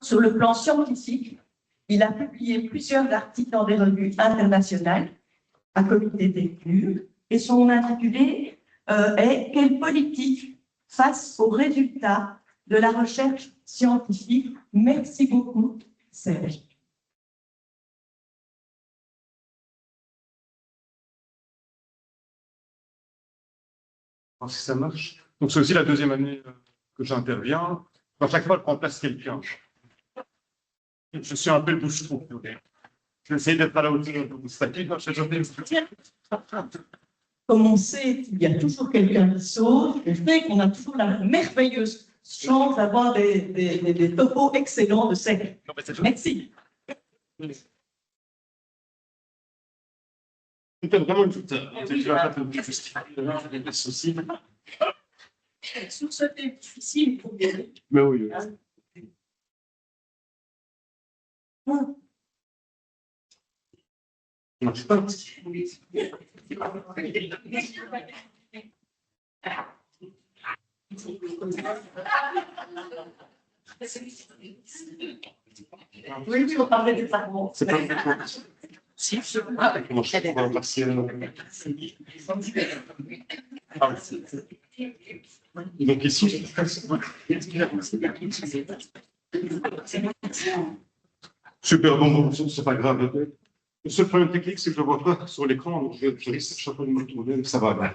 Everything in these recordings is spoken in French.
Sur le plan scientifique, il a publié plusieurs articles dans des revues internationales à comité de lecture, et son intitulé est « Quelle politique face aux résultats de la recherche scientifique ?» Merci beaucoup, Serge. Si ça marche. Donc c'est aussi la deuxième année que j'interviens. À chaque fois, je remplace quelqu'un. Je suis un peu le bouche-trou. J'essaie d'être à la hauteur de mon statut. Comme on sait, il y a toujours quelqu'un qui sauve, et fait qu'on a toujours la merveilleuse chance d'avoir des topos excellents de Serge. Merci. C'était vraiment une toute. Sur ce thème difficile, il faut y aller. Mais oui. Non, je sais pas. Oui, on parlait des parents. C'est pas si, je comment je peux remercier donc ici, super bon, c'est pas grave. Le seul problème technique, c'est que je ne vois pas sur l'écran, donc je risque chaque fois de me retourner, mais ça va bien.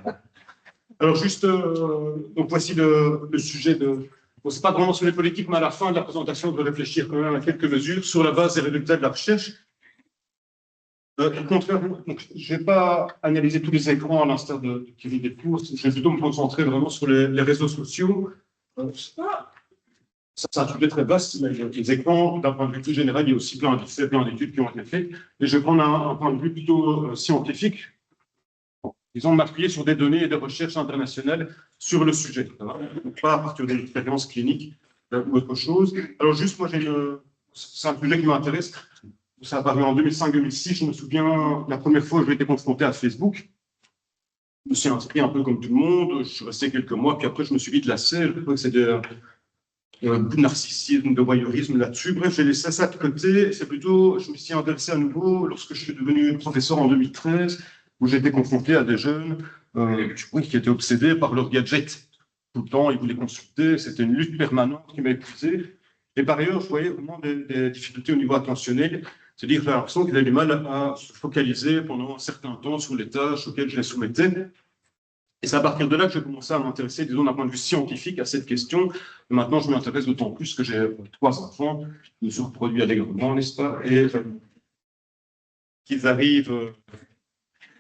Alors juste, donc voici le sujet de... Bon, ce n'est pas vraiment sur les politiques, mais à la fin de la présentation, je vais réfléchir quand même à quelques mesures sur la base des résultats de la recherche. Contrairement, je ne vais pas analyser tous les écrans à l'instar de Kevin Delcourt, je vais plutôt me concentrer vraiment sur les réseaux sociaux. Ça, c'est un sujet très vaste, mais les écrans, d'un point de vue plus général, il y a aussi plein d'études qui ont été faites. Et je vais prendre un point de vue plutôt scientifique. Disons, m'appuyer sur des données et des recherches internationales sur le sujet. Donc, pas à partir d'une expérience clinique ou autre chose. Alors, juste, moi, c'est un sujet qui m'intéresse. Ça a apparu en 2005-2006. Je me souviens, la première fois où j'ai été confronté à Facebook, je me suis inscrit un peu comme tout le monde. Je suis resté quelques mois, puis après, je me suis vite lassé. Je crois que c'était beaucoup de narcissisme, de voyeurisme là-dessus. Bref, j'ai laissé ça de côté. C'est plutôt, je me suis intéressé à nouveau lorsque je suis devenu professeur en 2013, où j'ai été confronté à des jeunes qui étaient obsédés par leurs gadgets. Tout le temps, ils voulaient consulter. C'était une lutte permanente qui m'a épuisé. Et par ailleurs, je voyais vraiment des difficultés au niveau attentionnel. C'est-à-dire que j'ai l'impression qu'ils avaient du mal à se focaliser pendant un certain temps sur les tâches auxquelles je les soumettais. Et c'est à partir de là que j'ai commencé à m'intéresser, disons, d'un point de vue scientifique à cette question. Et maintenant, je m'intéresse d'autant plus que j'ai 3 enfants qui se reproduisent allègrement, n'est-ce pas, et qu'ils arrivent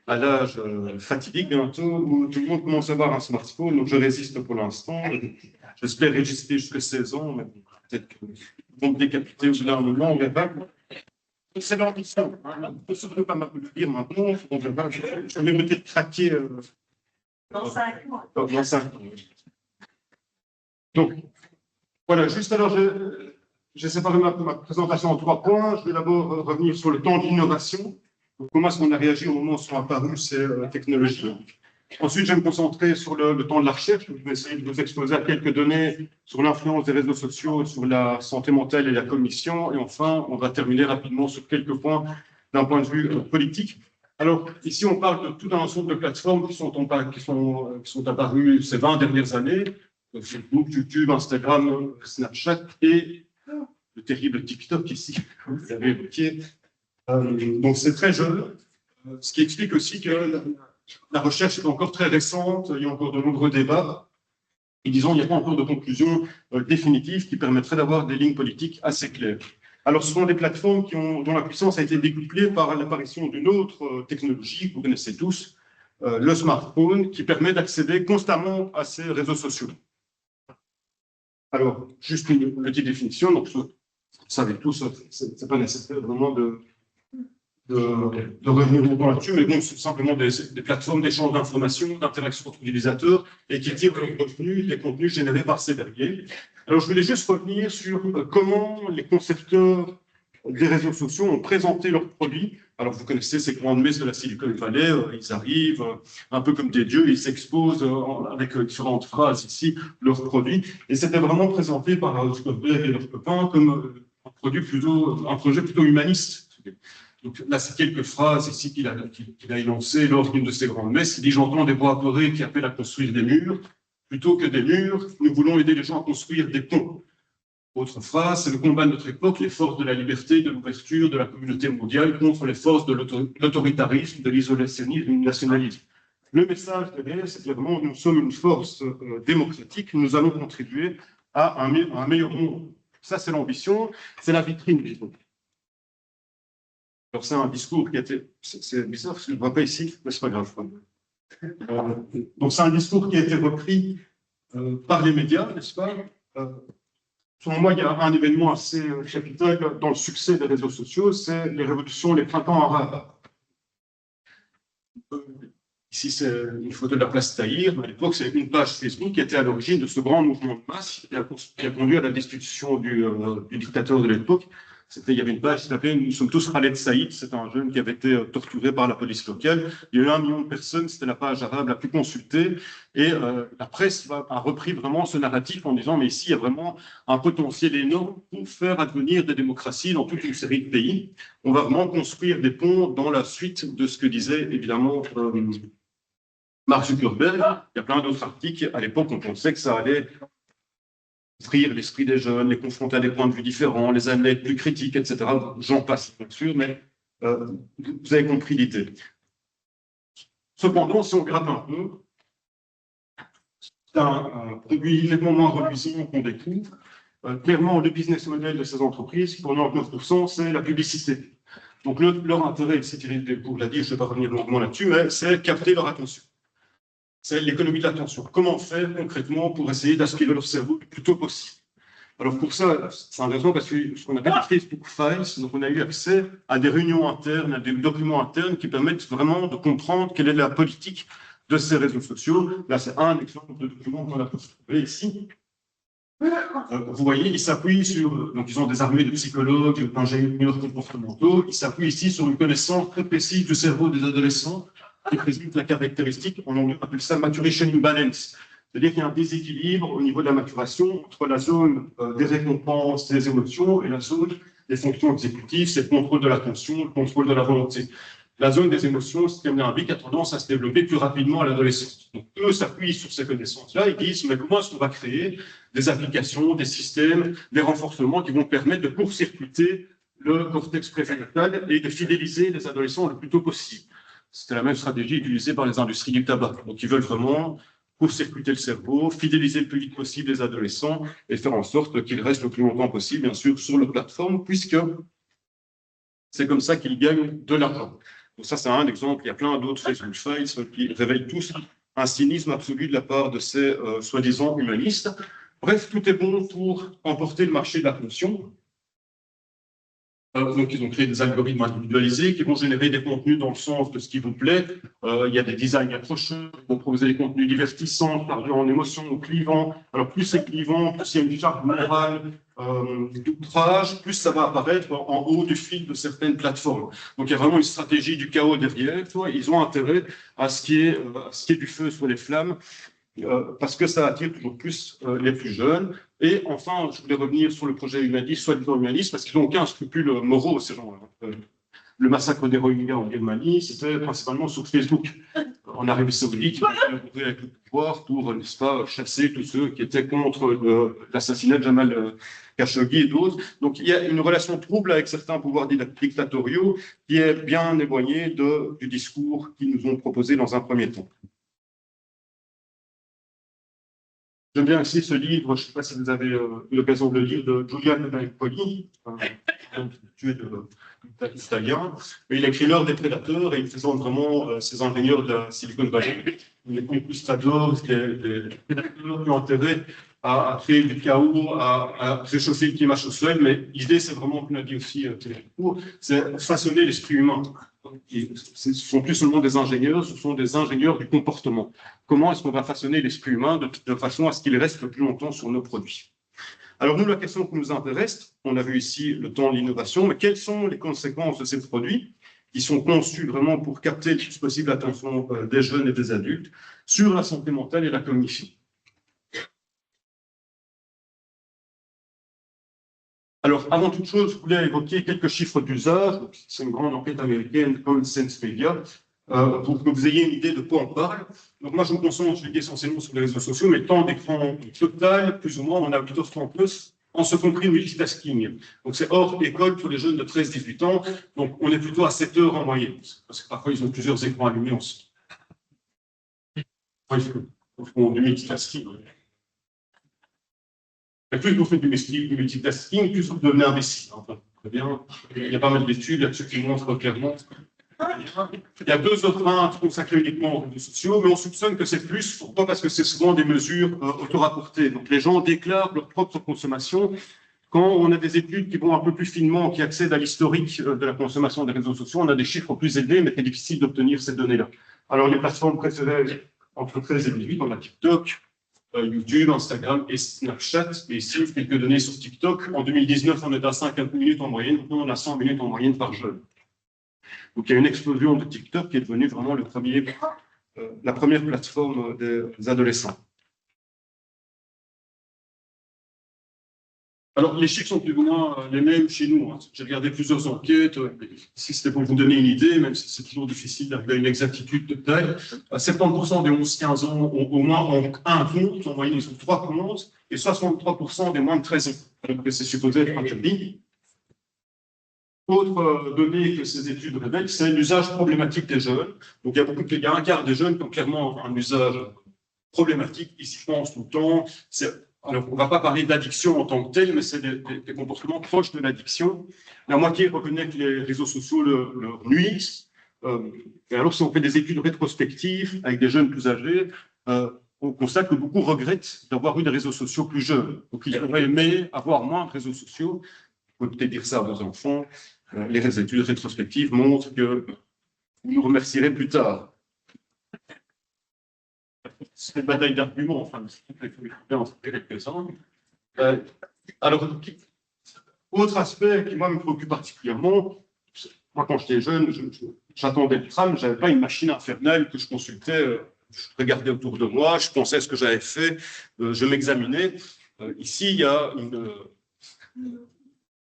à l'âge fatidique bientôt, où tout le monde commence à avoir un smartphone, donc je résiste pour l'instant. J'espère résister jusqu'à 16 ans, mais peut-être qu'ils vont me décapiter au bout d'un moment, on verra. C'est l'ambition. On ne peut surtout pas m'applaudir maintenant, on verra. Je vais peut-être craquer. Dans 5 mois. Dans 5 ans. Donc, voilà, juste alors, j'ai séparé ma présentation en 3 points. Je vais d'abord revenir sur le temps de l'innovation. Comment est-ce qu'on a réagi au moment où sont apparues ces technologies. Ensuite, je vais me concentrer sur le temps de la recherche. Je vais essayer de vous exposer à quelques données sur l'influence des réseaux sociaux, sur la santé mentale et la cognition. Et enfin, on va terminer rapidement sur quelques points d'un point de vue politique. Alors, ici, on parle de tout un ensemble de plateformes qui sont apparues ces 20 dernières années. Facebook, YouTube, Instagram, Snapchat et le terrible TikTok ici, que vous avez évoqué. Donc, c'est très jeune, ce qui explique aussi que la recherche est encore très récente, il y a encore de nombreux débats. Et disons, il n'y a pas encore de conclusion définitive qui permettrait d'avoir des lignes politiques assez claires. Alors, ce sont des plateformes dont la puissance a été décuplée par l'apparition d'une autre technologie que vous connaissez tous, le smartphone, qui permet d'accéder constamment à ces réseaux sociaux. Alors, juste une petite définition, donc vous savez tous, ce n'est pas nécessaire vraiment de revenir longtemps là-dessus, mais bon, c'est simplement des plateformes d'échange d'informations, d'interaction entre utilisateurs et qui tirent leur contenu des contenus générés par ces derniers. Alors, je voulais juste revenir sur comment les concepteurs des réseaux sociaux ont présenté leurs produits. Alors, vous connaissez ces grandes messes de la Silicon Valley, ils arrivent un peu comme des dieux, ils s'exposent avec différentes phrases ici, leurs produits. Et c'était vraiment présenté par Zuckerberg et leurs copains comme un projet plutôt humaniste. Donc là, c'est quelques phrases ici qu'il a énoncées lors d'une de ses grandes messes. Il dit « J'entends des voix apeurées qui appellent à construire des murs. Plutôt que des murs, nous voulons aider les gens à construire des ponts. » Autre phrase, c'est le combat de notre époque, les forces de la liberté, de l'ouverture, de la communauté mondiale contre les forces de l'autoritarisme, de l'isolationnisme, du nationalisme. Le message derrière, c'est clairement nous sommes une force démocratique, nous allons contribuer à un meilleur monde. Ça, c'est l'ambition, c'est la vitrine, disons. Alors, c'est un discours qui a été. C'est bizarre parce que je ne vois pas ici, mais c'est pas grave. Donc, c'est un discours qui a été repris par les médias, n'est-ce pas? Selon moi, il y a un événement assez capital dans le succès des réseaux sociaux, c'est les révolutions, les printemps arabes. Ici, c'est une photo de la place Tahrir. À l'époque, c'est une page Facebook qui était à l'origine de ce grand mouvement de masse qui a conduit à la destitution du dictateur de l'époque. Il y avait une page qui s'appelait « Nous sommes tous Khaled Saïd ». C'est un jeune qui avait été torturé par la police locale. Il y a eu 1 million de personnes. C'était la page arabe la plus consultée. Et la presse a repris vraiment ce narratif en disant « Mais ici, il y a vraiment un potentiel énorme pour faire advenir des démocraties dans toute une série de pays. On va vraiment construire des ponts dans la suite de ce que disait évidemment Mark Zuckerberg. Il y a plein d'autres articles. À l'époque, on pensait que ça allait ouvrir l'esprit des jeunes, les confronter à des points de vue différents, les amener à être plus critiques, etc. J'en passe, bien sûr, mais vous avez compris l'idée. Cependant, si on gratte un peu, c'est un produit nettement moins reluisant qu'on découvre. Clairement, le business model de ces entreprises, pour 99%, c'est la publicité. Donc, leur intérêt, c'est tiré des cours, je ne vais pas revenir longuement là-dessus, mais c'est capter leur attention. C'est l'économie de l'attention. Comment faire concrètement pour essayer d'aspirer leur cerveau le plus tôt possible? Alors pour ça, c'est intéressant parce que ce qu'on appelle les Facebook Files, donc on a eu accès à des réunions internes, à des documents internes qui permettent vraiment de comprendre quelle est la politique de ces réseaux sociaux. Là, c'est un exemple de document qu'on a trouvé ici. Vous voyez, ils s'appuient sur, donc ils ont des armées de psychologues, d'ingénieurs comportementaux, ils s'appuient ici sur une connaissance très précise du cerveau des adolescents qui présente la caractéristique, en anglais on appelle ça maturation imbalance, c'est-à-dire qu'il y a un déséquilibre au niveau de la maturation entre la zone des récompenses, des émotions, et la zone des fonctions exécutives, c'est le contrôle de l'attention, le contrôle de la volonté. La zone des émotions, ce qui a tendance à se développer plus rapidement à l'adolescence. Donc, eux s'appuient sur ces connaissances-là et disent, mais comment est-ce qu'on va créer des applications, des systèmes, des renforcements qui vont permettre de court-circuiter le cortex préfrontal et de fidéliser les adolescents le plus tôt possible. C'était la même stratégie utilisée par les industries du tabac. Donc, ils veulent vraiment court-circuiter le cerveau, fidéliser le plus vite possible les adolescents et faire en sorte qu'ils restent le plus longtemps possible, bien sûr, sur leur plateforme, puisque c'est comme ça qu'ils gagnent de l'argent. Donc ça, c'est un exemple. Il y a plein d'autres Facebook Files qui révèlent tous un cynisme absolu de la part de ces soi-disant humanistes. Bref, tout est bon pour emporter le marché de l'attention. Donc, ils ont créé des algorithmes individualisés qui vont générer des contenus dans le sens de ce qui vous plaît. Il y a des designs accrocheurs, ils vont proposer des contenus divertissants, chargés en émotions, clivants. Alors, plus c'est clivant, plus il y a une charge morale d'outrage, plus ça va apparaître en haut du fil de certaines plateformes. Donc, il y a vraiment une stratégie du chaos derrière. Ils ont intérêt à ce qu'il y ait du feu sur les flammes. Parce que ça attire toujours plus les plus jeunes. Et enfin, je voulais revenir sur le projet humaniste, soi-disant humaniste, parce qu'ils n'ont aucun scrupule moraux, ces gens-là. Le massacre des Rohingyas en Birmanie, c'était principalement sur Facebook. En Arabie Saoudite, ils ont collaboré avec le pouvoir pour, n'est-ce pas, chasser tous ceux qui étaient contre l'assassinat de Jamal Khashoggi et d'autres. Donc il y a une relation trouble avec certains pouvoirs dictatoriaux qui est bien éloignée du discours qu'ils nous ont proposé dans un premier temps. J'aime bien aussi ce livre, je ne sais pas si vous avez eu l'occasion de le lire, de Giuliano Napoli, tué italien. Il a écrit L'heure des prédateurs et il présente vraiment ces ingénieurs de la Silicon Valley, les conquistadors, les prédateurs qui ont intérêt à créer du chaos, à réchauffer le climat social. Mais l'idée, c'est vraiment, comme l'a dit aussi c'est façonner l'esprit humain. Ce ne sont plus seulement des ingénieurs, ce sont des ingénieurs du comportement. Comment est-ce qu'on va façonner l'esprit humain de façon à ce qu'il reste le plus longtemps sur nos produits? Alors nous, la question qui nous intéresse, on a vu ici le temps de l'innovation, mais quelles sont les conséquences de ces produits qui sont conçus vraiment pour capter le plus possible l'attention des jeunes et des adultes sur la santé mentale et la cognition? Alors, avant toute chose, je voulais évoquer quelques chiffres d'usage. C'est une grande enquête américaine, Common Sense Media, pour que vous ayez une idée de quoi on parle. Donc, moi, je me concentre essentiellement sur les réseaux sociaux, mais le temps d'écran total, plus ou moins, on a 8 heures 30 plus, en ce compris le multitasking. Donc, c'est hors école pour les jeunes de 13-18 ans. Donc, on est plutôt à 7 heures en moyenne. Parce que parfois, ils ont plusieurs écrans allumés ensemble. Ils font du multitasking. Et plus vous faites du multitasking, plus vous devenez imbécile. Enfin, très bien. Il y a pas mal d'études là-dessus qui montrent clairement. Il y a 2 autres points consacrés uniquement aux réseaux sociaux, mais on soupçonne que c'est plus. Pourquoi? Parce que c'est souvent des mesures auto-rapportées. Donc les gens déclarent leur propre consommation. Quand on a des études qui vont un peu plus finement, qui accèdent à l'historique de la consommation des réseaux sociaux, on a des chiffres plus élevés, mais c'est difficile d'obtenir ces données-là. Alors les plateformes préférées entre 13 et 18, on a TikTok, YouTube, Instagram et Snapchat. Et ici, quelques données sur TikTok. En 2019, on est à 50 minutes en moyenne. Maintenant, on a 100 minutes en moyenne par jeune. Donc, il y a une explosion de TikTok qui est devenue vraiment la première plateforme des adolescents. Alors, les chiffres sont plus ou moins les mêmes chez nous. J'ai regardé plusieurs enquêtes. Ici, c'était pour vous donner une idée, même si c'est toujours difficile d'arriver à une exactitude de taille. 70% des 11-15 ans ont au moins un compte. En moyenne, ils ont 3 comptes. Et 63% des moins de 13 ans. Alors que c'est supposé être interdit. Autre donnée que ces études révèlent, c'est l'usage problématique des jeunes. Donc, il y a un quart des jeunes qui ont clairement un usage problématique. Ils s'y pensent tout le temps. Alors, on ne va pas parler d'addiction en tant que telle, mais c'est des comportements proches de l'addiction. La moitié reconnaît que les réseaux sociaux leur nuisent. Et alors, si on fait des études rétrospectives avec des jeunes plus âgés, on constate que beaucoup regrettent d'avoir eu des réseaux sociaux plus jeunes. Donc, ils auraient aimé avoir moins de réseaux sociaux. Vous pouvez peut-être dire ça à vos enfants. Les études rétrospectives montrent que vous nous remercierez plus tard. C'est une bataille d'arguments, enfin, quelques-uns. Alors, autre aspect qui, moi, me préoccupe particulièrement, moi, quand j'étais jeune, j'attendais le tram, je n'avais pas une machine infernale que je consultais, je regardais autour de moi, je pensais à ce que j'avais fait, je m'examinais. Ici, il y a une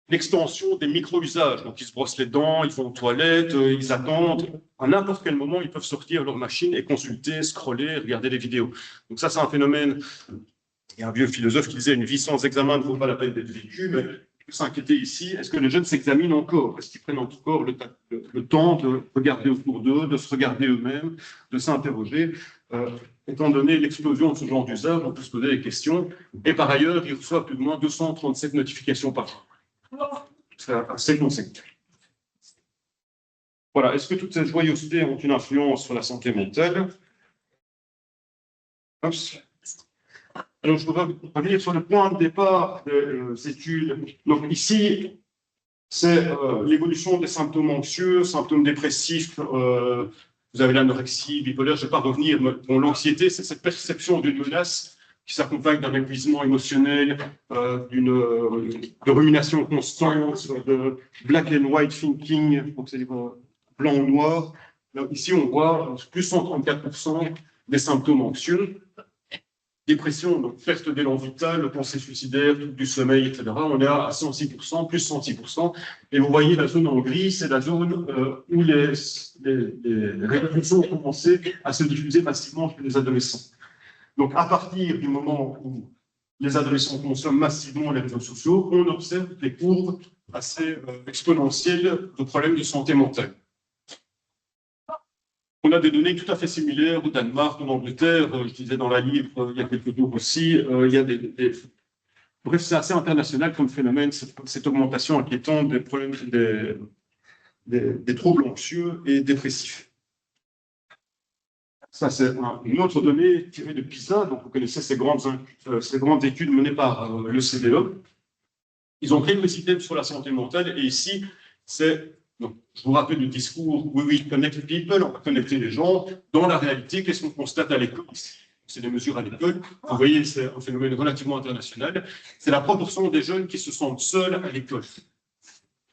extension des micro-usages. Donc, ils se brossent les dents, ils vont aux toilettes, ils attendent. À n'importe quel moment, ils peuvent sortir leur machine et consulter, scroller, regarder des vidéos. Donc, ça, c'est un phénomène. Il y a un vieux philosophe qui disait une vie sans examen ne vaut pas la peine d'être vécue. Mais il faut s'inquiéter ici. Est-ce que les jeunes s'examinent encore? Est-ce qu'ils prennent encore le temps de regarder autour d'eux, de se regarder eux-mêmes, de s'interroger? Étant donné l'explosion de ce genre d'usage, on peut se poser des questions. Et par ailleurs, ils reçoivent plus ou moins 237 notifications par jour. C'est assez conséquent. Voilà. Est-ce que toutes ces joyeusetés ont une influence sur la santé mentale? Alors, je voudrais revenir sur le point de départ des études. Donc, ici, c'est l'évolution des symptômes anxieux, symptômes dépressifs. Vous avez l'anorexie bipolaire, je ne vais pas revenir. Bon, l'anxiété, c'est cette perception d'une menace qui s'accompagne d'un épuisement émotionnel, de rumination constante, de black and white thinking, donc c'est blanc ou noir. Là, ici, on voit plus 134% des symptômes anxieux. Dépression, donc perte d'élan vital, pensée suicidaire, trouble du sommeil, etc. On est à 106%, plus 106%. Et vous voyez la zone en gris, c'est la zone où les révolutions ont commencé à se diffuser massivement chez les adolescents. Donc, à partir du moment où les adolescents consomment massivement les réseaux sociaux, on observe des courbes assez exponentielles de problèmes de santé mentale. On a des données tout à fait similaires au Danemark, en Angleterre, je disais dans la livre il y a quelques jours aussi, il y a Bref, c'est assez international comme phénomène, cette augmentation inquiétante des problèmes, des troubles anxieux et dépressifs. Ça, c'est une autre donnée tirée de PISA. Donc, vous connaissez ces grandes études menées par l'OCDE. Ils ont créé une système sur la santé mentale. Et ici, donc, je vous rappelle le discours We will connect people, on va connecter les gens. Dans la réalité, qu'est-ce qu'on constate à l'école? C'est des mesures à l'école. Vous voyez, c'est un phénomène relativement international. C'est la proportion des jeunes qui se sentent seuls à l'école.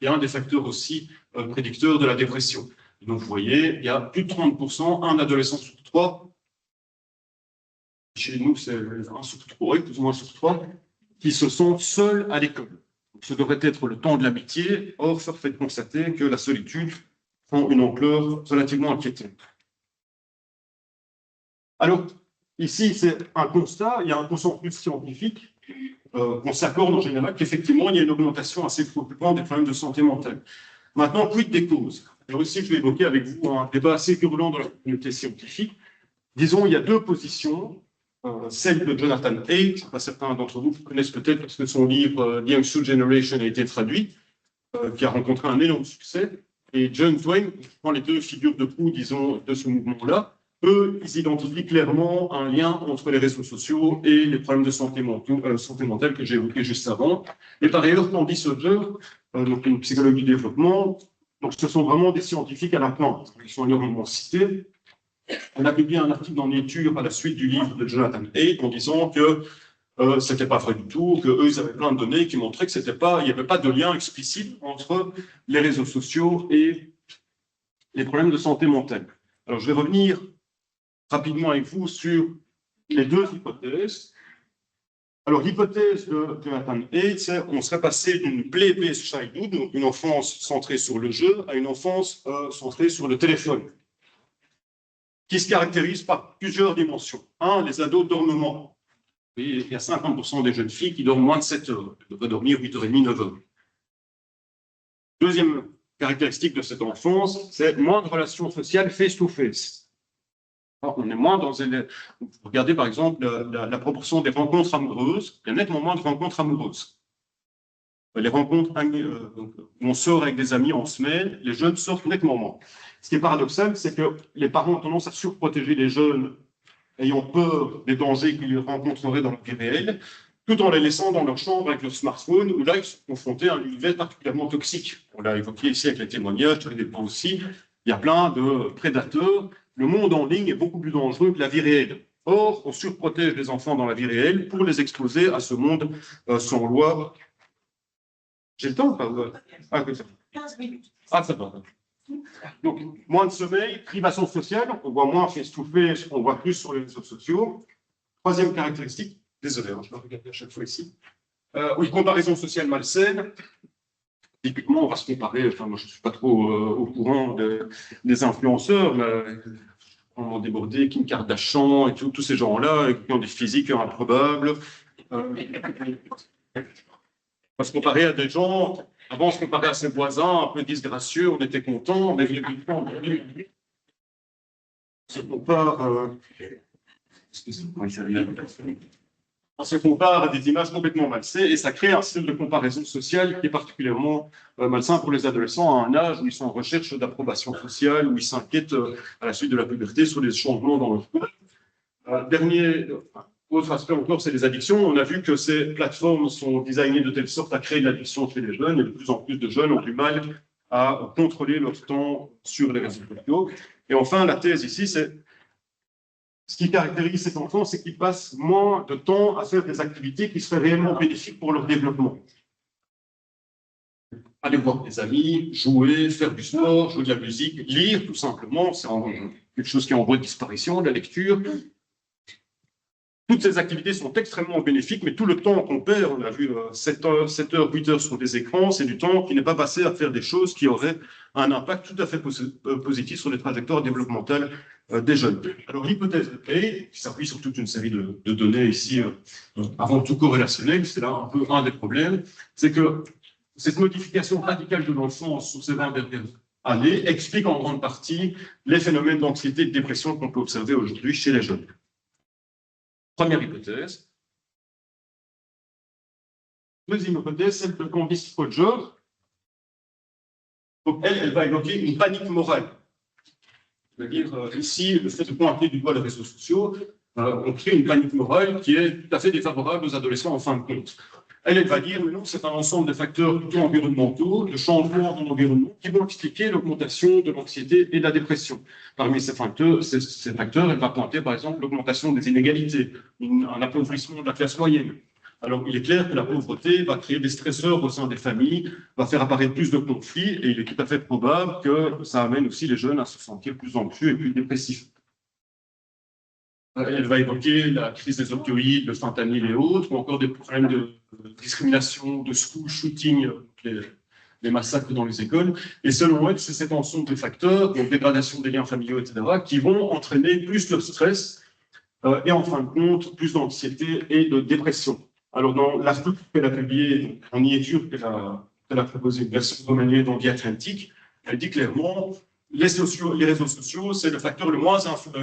Il y a un des facteurs aussi prédicteurs de la dépression. Donc, vous voyez, il y a plus de 30%, un adolescent sur 3. Chez nous, c'est un sur 3, plus ou moins sur 3, qui se sentent seuls à l'école. ce devrait être le temps de l'amitié. Or, force est de constater que la solitude prend une ampleur relativement inquiétante. Alors, ici, c'est un constat, il y a un consensus scientifique qu'on s'accorde en général qu'effectivement, il y a une augmentation assez préoccupante des problèmes de santé mentale. Maintenant, quid des causes? Alors ici, je vais évoquer avec vous un débat assez virulent dans la communauté scientifique. Disons, il y a deux positions. Celle de Jonathan Haidt, je ne sais pas certains d'entre vous connaissent peut-être parce que son livre The Young Generation a été traduit, qui a rencontré un énorme succès. Et John Twain, je prends les deux figures de proue, disons, de ce mouvement-là, eux, ils identifient clairement un lien entre les réseaux sociaux et les problèmes de santé mentale que j'ai évoqués juste avant. Et par ailleurs, Candy Sauger, donc une psychologue du développement, donc ce sont vraiment des scientifiques à la pointe. Ils sont énormément cités. On a publié un article dans Nature à la suite du livre de Jonathan Haidt en disant que ce n'était pas vrai du tout, qu'eux, ils avaient plein de données qui montraient que il n'y avait pas de lien explicite entre les réseaux sociaux et les problèmes de santé mentale. Alors, je vais revenir rapidement avec vous sur les deux hypothèses. Alors, l'hypothèse de Jonathan Haidt, c'est qu'on serait passé d'une play-based childhood, donc une enfance centrée sur le jeu, à une enfance centrée sur le téléphone, qui se caractérise par plusieurs dimensions. Un, les ados dorment moins. Il y a 50% des jeunes filles qui dorment moins de 7 heures. Elles devraient dormir 8h30, 9 heures. Deuxième caractéristique de cette enfance, c'est moins de relations sociales face-to-face. On est moins dans regardez par exemple la proportion des rencontres amoureuses, il y a nettement moins de rencontres amoureuses. Les rencontres où on sort avec des amis en semaine, les jeunes sortent nettement moins. Ce qui est paradoxal, c'est que les parents ont tendance à surprotéger les jeunes ayant peur des dangers qu'ils rencontreraient dans la vie réelle, tout en les laissant dans leur chambre avec leur smartphone, où là, ils sont confrontés à un univers particulièrement toxique. On l'a évoqué ici avec les témoignages, sur les dépôts aussi. Il y a plein de prédateurs. Le monde en ligne est beaucoup plus dangereux que la vie réelle. Or, on surprotège les enfants dans la vie réelle pour les exposer à ce monde sans loi. J'ai le temps ou pas? Ah, 15 minutes. Ah, ça va. Donc, moins de sommeil, privation sociale, on voit moins face-to-face, on voit plus sur les réseaux sociaux. Troisième caractéristique, désolé, je vais regarder à chaque fois ici. Oui, comparaison sociale malsaine. Typiquement, on va se comparer, enfin, moi je ne suis pas trop au courant des influenceurs, mais on a débordé, Kim Kardashian et tous ces gens-là, qui ont des physiques improbables. On va se comparer à des gens. Avant, on se comparait à ses voisins, un peu disgracieux, on était contents, mais on se compare. On se compare à des images complètement malsaines et ça crée un style de comparaison sociale qui est particulièrement malsain pour les adolescents à un âge où ils sont en recherche d'approbation sociale, où ils s'inquiètent à la suite de la puberté sur les changements dans leur corps. Autre aspect encore, c'est les addictions. On a vu que ces plateformes sont designées de telle sorte à créer de l'addiction chez les jeunes et de plus en plus de jeunes ont du mal à contrôler leur temps sur les réseaux sociaux. Et enfin, la thèse ici, c'est ce qui caractérise ces enfants, c'est qu'ils passent moins de temps à faire des activités qui seraient réellement bénéfiques pour leur développement. Aller voir des amis, jouer, faire du sport, jouer de la musique, lire, tout simplement, c'est quelque chose qui est en voie de disparition, de la lecture. Toutes ces activités sont extrêmement bénéfiques, mais tout le temps qu'on perd, on a vu 7 heures, 8 heures sur des écrans, c'est du temps qui n'est pas passé à faire des choses qui auraient un impact tout à fait positif sur les trajectoires développementales des jeunes. Alors l'hypothèse de Haidt, qui s'appuie sur toute une série de données ici, avant tout corrélationnelles, c'est là un peu un des problèmes, c'est que cette modification radicale de l'enfance sur ces 20 dernières années explique en grande partie les phénomènes d'anxiété et de dépression qu'on peut observer aujourd'hui chez les jeunes. Première hypothèse. Deuxième hypothèse, celle de Candy Sauger. Donc, elle va évoquer une panique morale. C'est-à-dire, ici, le fait de pointer du doigt les réseaux sociaux, on crée une panique morale qui est tout à fait défavorable aux adolescents en fin de compte. Elle va dire, mais non, c'est un ensemble de facteurs plutôt environnementaux, de changements dans l'environnement, qui vont expliquer l'augmentation de l'anxiété et de la dépression. Parmi ces facteurs, elle va pointer, par exemple, l'augmentation des inégalités, un appauvrissement de la classe moyenne. Alors, il est clair que la pauvreté va créer des stresseurs au sein des familles, va faire apparaître plus de conflits, et il est tout à fait probable que ça amène aussi les jeunes à se sentir plus anxieux et plus dépressifs. Elle va évoquer la crise des opioïdes, le fentanyl et autres, ou encore des problèmes de discrimination, de school shooting, les massacres dans les écoles. Et selon elle, c'est cet ensemble de facteurs, donc dégradation des liens familiaux, etc., qui vont entraîner plus de stress et en fin de compte, plus d'anxiété et de dépression. Alors, dans l'article qu'elle a publié en e-étude, qu'elle a proposé une version remaniée dans The Atlantic, elle dit clairement les réseaux sociaux, c'est le facteur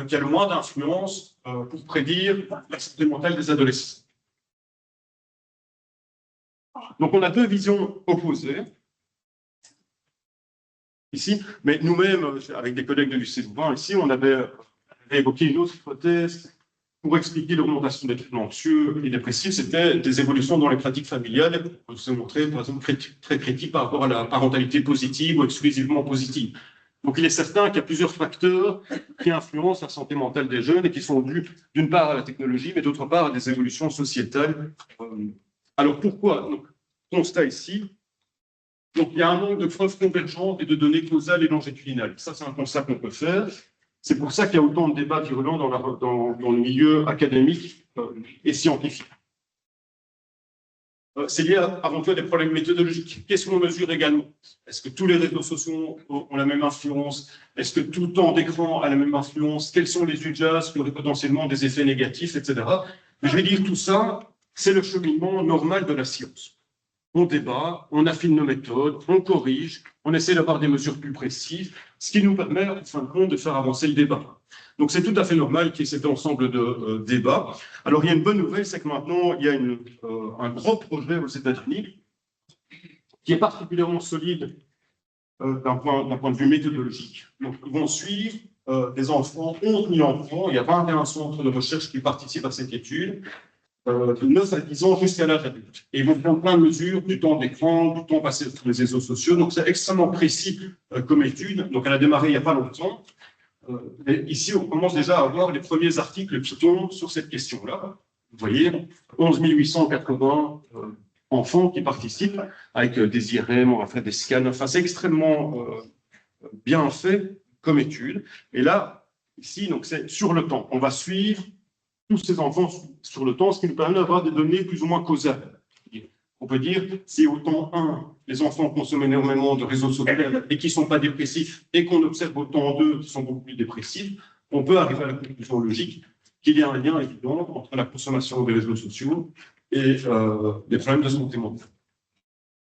qui a le moins d'influence pour prédire la santé mentale des adolescents. Donc, on a deux visions opposées ici, mais nous-mêmes, avec des collègues de l'UC Louvain, ici, on avait évoqué une autre hypothèse pour expliquer l'augmentation des troubles anxieux et dépressifs, c'était des évolutions dans les pratiques familiales. On s'est montré, par exemple, très critique par rapport à la parentalité positive ou exclusivement positive. Donc, il est certain qu'il y a plusieurs facteurs qui influencent la santé mentale des jeunes et qui sont dus, d'une part, à la technologie, mais d'autre part, à des évolutions sociétales. Alors, pourquoi? Donc, constat ici. Donc, il y a un manque de preuves convergentes et de données causales et longitudinales. Ça, c'est un constat qu'on peut faire. C'est pour ça qu'il y a autant de débats virulents dans le milieu académique et scientifique. C'est lié avant tout à des problèmes méthodologiques. Qu'est-ce qu'on mesure également? Est-ce que tous les réseaux sociaux ont la même influence? Est-ce que tout le temps d'écran a la même influence? Quels sont les usages qui auraient potentiellement des effets négatifs, etc. Mais je vais dire tout ça, c'est le cheminement normal de la science. On débat, on affine nos méthodes, on corrige, on essaie d'avoir des mesures plus précises, ce qui nous permet, en fin de compte, de faire avancer le débat. Donc, c'est tout à fait normal qu'il y ait cet ensemble de débats. Alors, il y a une bonne nouvelle, c'est que maintenant, il y a un gros projet aux États-Unis qui est particulièrement solide d'un point de vue méthodologique. Donc, ils vont suivre des enfants, 11 000 enfants, il y a 21 centres de recherche qui participent à cette étude, de 9 à 10 ans jusqu'à l'âge adulte. Et ils vont prendre plein de mesures du temps d'écran, du temps passé sur les réseaux sociaux. Donc, c'est extrêmement précis comme étude. Donc, elle a démarré il n'y a pas longtemps. Et ici, on commence déjà à avoir les premiers articles qui tombent sur cette question-là. Vous voyez, 11 880 enfants qui participent avec des IRM, on va faire des scans. Enfin, c'est extrêmement bien fait comme étude. Et là, ici, donc, c'est sur le temps. On va suivre tous ces enfants sur le temps, ce qui nous permet d'avoir des données plus ou moins causales. On peut dire, si au temps 1, les enfants consomment énormément de réseaux sociaux et qui ne sont pas dépressifs, et qu'on observe au temps 2 qui sont beaucoup plus dépressifs, on peut arriver à la conclusion logique qu'il y a un lien évident entre la consommation des réseaux sociaux et les problèmes de santé mentale.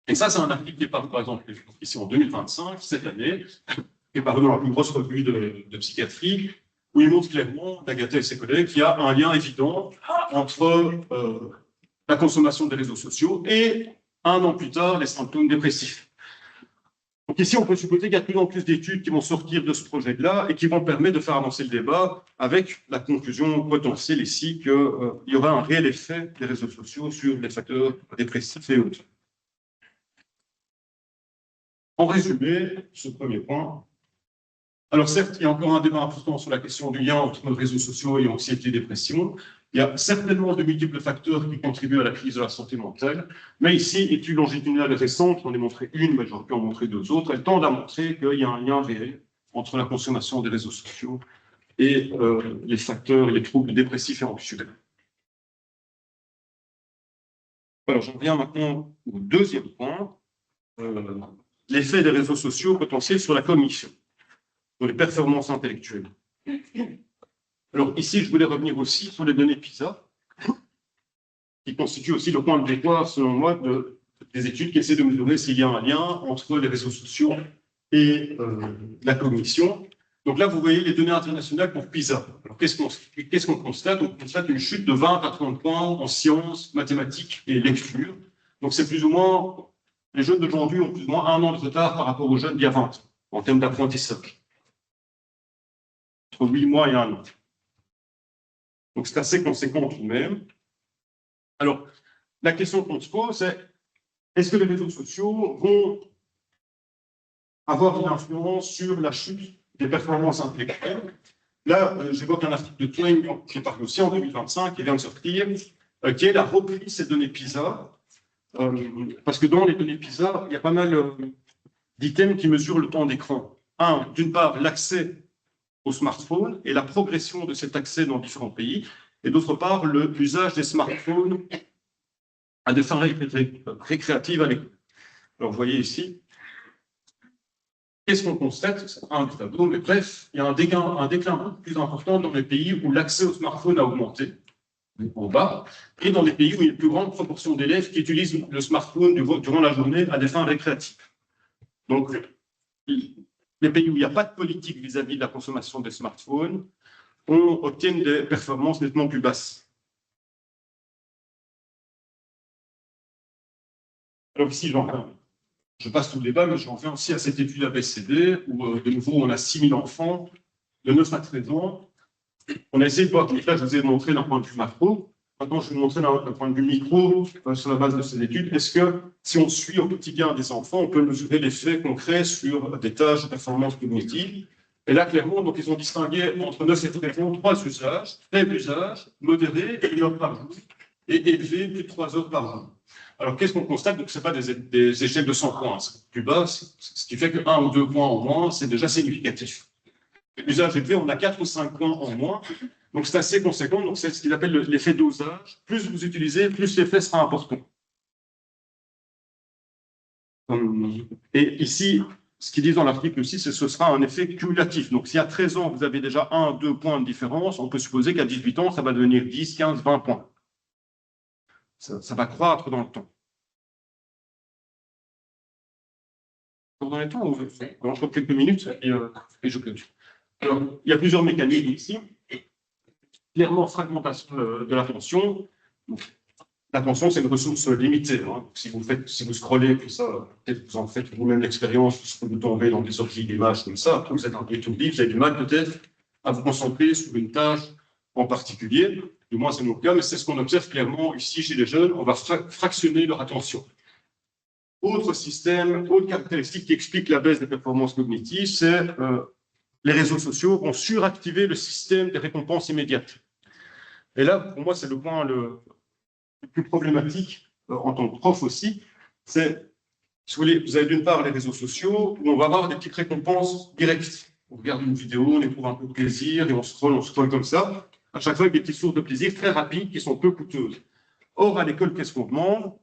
Et ça, c'est un article qui est paru, par exemple, ici en 2025, cette année, qui est paru dans la plus grosse revue de psychiatrie, où il montre clairement, D'Agata et ses collègues, qu'il y a un lien évident entre la consommation des réseaux sociaux et, un an plus tard, les symptômes dépressifs. Donc ici, on peut supposer qu'il y a de plus en plus d'études qui vont sortir de ce projet-là et qui vont permettre de faire avancer le débat avec la conclusion potentielle ici qu'il y aura un réel effet des réseaux sociaux sur les facteurs dépressifs et autres. En résumé, ce premier point. Alors certes, il y a encore un débat important sur la question du lien entre réseaux sociaux et anxiété et dépression. Il y a certainement de multiples facteurs qui contribuent à la crise de la santé mentale, mais ici, études longitudinales récentes, j'en ai montré une, mais j'aurais pu en montrer deux autres, elles tendent à montrer qu'il y a un lien réel entre la consommation des réseaux sociaux et les facteurs, les troubles dépressifs et anxieux. Alors j'en viens maintenant au deuxième point, l'effet des réseaux sociaux potentiels sur la cognition, sur les performances intellectuelles. Alors ici, je voulais revenir aussi sur les données PISA, qui constituent aussi le point de départ, selon moi, des études qui essaient de mesurer s'il y a un lien entre les réseaux sociaux et la cognition. Donc là, vous voyez les données internationales pour PISA. Alors qu'est-ce qu'on constate? On constate une chute de 20 à 30 points en sciences, mathématiques et lecture. Donc c'est plus ou moins, les jeunes d'aujourd'hui ont plus ou moins un an de retard par rapport aux jeunes d'il y a 20 ans, en termes d'apprentissage. Entre 8 mois et 1 an. Donc, c'est assez conséquent tout de même. Alors, la question qu'on se pose, c'est est-ce que les réseaux sociaux vont avoir une influence sur la chute des performances intellectuelles? Là, j'évoque un article de Twain qui est paru aussi en 2025, qui vient de sortir, qui est la reprise des données PISA. Parce que dans les données PISA, il y a pas mal d'items qui mesurent le temps d'écran. D'une part, l'accès au smartphone et la progression de cet accès dans différents pays, et d'autre part, l'usage des smartphones à des fins récréatives à l'école. Alors, vous voyez ici, qu'est-ce qu'on constate? C'est un tableau, mais bref, il y a un déclin plus important dans les pays où l'accès au smartphone a augmenté, en bas, et dans les pays où il y a une plus grande proportion d'élèves qui utilisent le smartphone durant la journée à des fins récréatives. Donc, les pays où il n'y a pas de politique vis-à-vis de la consommation des smartphones obtiennent des performances nettement plus basses. Alors ici, je passe tout le débat, mais j'en viens aussi à cette étude ABCD, où de nouveau, on a 6000 enfants de 9 à 13 ans. On a essayé de voir, donc là, je vous ai montré d'un point de vue macro. Maintenant, je vais vous montrer d'un point de vue micro, sur la base de ces études, est-ce que si on suit au quotidien des enfants, on peut mesurer l'effet concret sur des tâches de performance cognitive? Et là, clairement, donc, ils ont distingué entre 9 et 13 ans 3 usages: faible usage, modéré, 1 heure par jour, et élevé, plus de 3 heures par jour. Alors, qu'est-ce qu'on constate? Donc, ce n'est pas des échelles de 100 points, c'est plus bas, ce qui fait que 1 ou 2 points en moins, c'est déjà significatif. L'usage élevé, on a 4 ou 5 points en moins, donc c'est assez conséquent. Donc, c'est ce qu'il appelle l'effet dosage. Plus vous utilisez, plus l'effet sera important. Et ici, ce qu'ils disent dans l'article aussi, c'est que ce sera un effet cumulatif. Donc, si à 13 ans, vous avez déjà 1 ou 2 points de différence, on peut supposer qu'à 18 ans, ça va devenir 10, 15, 20 points. Ça va croître dans le temps. Dans les temps, encore quelques minutes, et je clôture. Alors, il y a plusieurs mécanismes ici. Clairement, fragmentation de l'attention. L'attention, c'est une ressource limitée. Hein. Si vous scrollez, puis ça, peut-être vous en faites vous-même l'expérience, vous tombez dans des orgies d'images comme ça, après vous êtes un peu étourdi, vous avez du mal peut-être à vous concentrer sur une tâche en particulier. Du moins, c'est mon cas, mais c'est ce qu'on observe clairement ici chez les jeunes. On va fractionner leur attention. Autre système, autre caractéristique qui explique la baisse des performances cognitives, c'est les réseaux sociaux vont suractiver le système des récompenses immédiates. Et là, pour moi, c'est le point le plus problématique en tant que prof aussi. C'est, si vous voulez, vous avez d'une part les réseaux sociaux où on va avoir des petites récompenses directes. On regarde une vidéo, on éprouve un peu de plaisir et on scrolle comme ça. À chaque fois, avec des petites sources de plaisir très rapides qui sont peu coûteuses. Or, à l'école, qu'est-ce qu'on demande?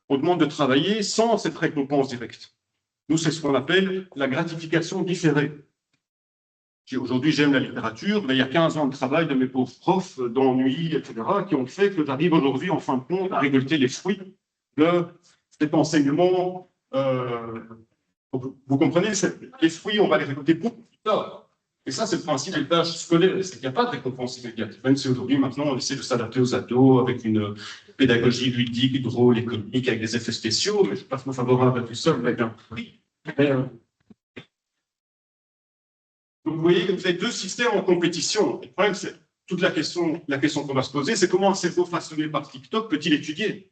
On demande de travailler sans cette récompense directe. Nous, c'est ce qu'on appelle la gratification différée. Aujourd'hui, j'aime la littérature, mais il y a 15 ans de travail de mes pauvres profs, d'ennui, etc., qui ont fait que j'arrive aujourd'hui, en fin de compte, à récolter les fruits de cet enseignement. Vous comprenez, les fruits, on va les récolter beaucoup plus tard. Et ça, c'est le principe des tâches scolaires, c'est qu'il n'y a pas de récompense immédiate. Même si aujourd'hui, maintenant, on essaie de s'adapter aux ados avec une pédagogie ludique, drôle et comique, avec des effets spéciaux, mais je ne suis pas trop favorable à tout ça, avec un prix. Donc, vous voyez que vous avez deux systèmes en compétition. Le problème, c'est toute la question qu'on va se poser, c'est comment un cerveau façonné par TikTok peut-il étudier?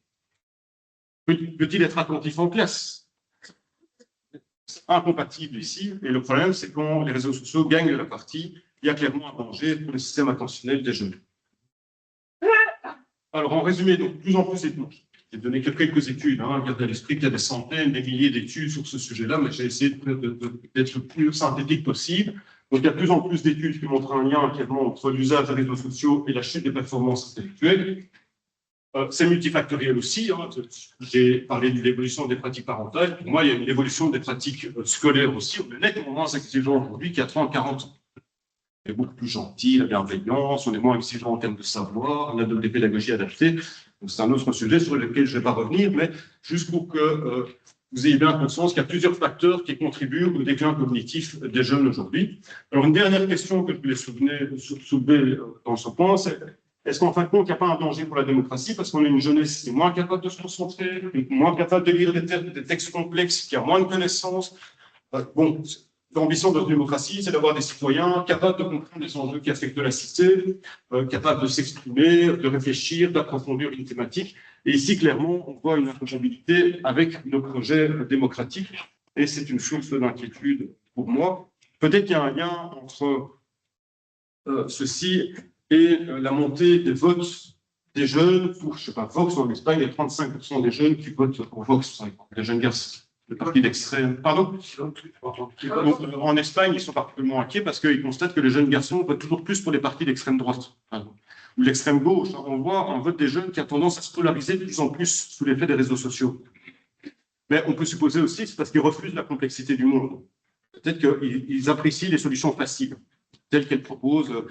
Peut-il être attentif en classe? C'est incompatible ici. Et le problème, c'est quand les réseaux sociaux gagnent la partie, il y a clairement un danger pour le système attentionnel des jeunes. Alors, en résumé, donc, de plus en plus ethnique. J'ai donné quelques études, hein, gardez à l'esprit qu'il y a des centaines, des milliers d'études sur ce sujet-là, mais j'ai essayé d'être le plus synthétique possible. Donc, il y a de plus en plus d'études qui montrent un lien clairement entre l'usage des réseaux sociaux et la chute des performances intellectuelles. C'est multifactoriel aussi. Hein. J'ai parlé de l'évolution des pratiques parentales. Pour moi, il y a une évolution des pratiques scolaires aussi. On est nettement moins exigeant aujourd'hui qu'il y a 30, 40 ans. On est beaucoup plus gentil, la bienveillance, on est moins exigeant en termes de savoir, on a des pédagogies adaptées. C'est un autre sujet sur lequel je ne vais pas revenir, mais juste pour que vous ayez bien conscience qu'il y a plusieurs facteurs qui contribuent au déclin cognitif des jeunes aujourd'hui. Alors, une dernière question que je voulais soulever dans ce point, c'est est-ce qu'en fin de compte, il n'y a pas un danger pour la démocratie parce qu'on a une jeunesse qui est moins capable de se concentrer, moins capable de lire des textes complexes, qui a moins de connaissances? Bon, l'ambition de notre démocratie, c'est d'avoir des citoyens capables de comprendre les enjeux qui affectent la cité, capables de s'exprimer, de réfléchir, d'approfondir une thématique. Et ici, clairement, on voit une incompatibilité avec nos projets démocratiques, et c'est une source d'inquiétude pour moi. Peut-être qu'il y a un lien entre ceci et la montée des votes des jeunes pour, je ne sais pas, Vox en Espagne, il y a 35% des jeunes qui votent pour Vox, les jeunes garçons. le parti d'extrême. Pardon? En Espagne, ils sont particulièrement inquiets parce qu'ils constatent que les jeunes garçons votent toujours plus pour les partis d'extrême droite. Ou l'extrême gauche. On voit un vote des jeunes qui a tendance à se polariser de plus en plus sous l'effet des réseaux sociaux. Mais on peut supposer aussi que c'est parce qu'ils refusent la complexité du monde. Peut-être qu'ils apprécient les solutions faciles, telles qu'elles proposent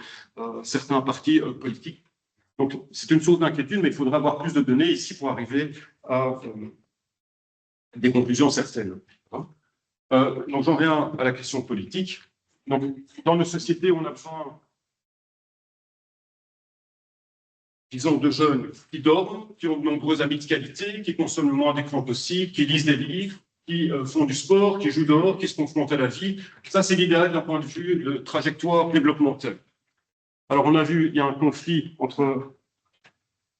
certains partis politiques. Donc, c'est une source d'inquiétude, mais il faudra avoir plus de données ici pour arriver à des conclusions certaines. Donc, j'en viens à la question politique. Donc, dans nos sociétés, on a besoin, disons, de jeunes qui dorment, qui ont de nombreux habits de qualité, qui consomment le moins d'écran possible, qui lisent des livres, qui font du sport, qui jouent dehors, qui se confrontent à la vie. Ça, c'est l'idéal d'un point de vue de trajectoire développementale. Alors, on a vu, il y a un conflit entre...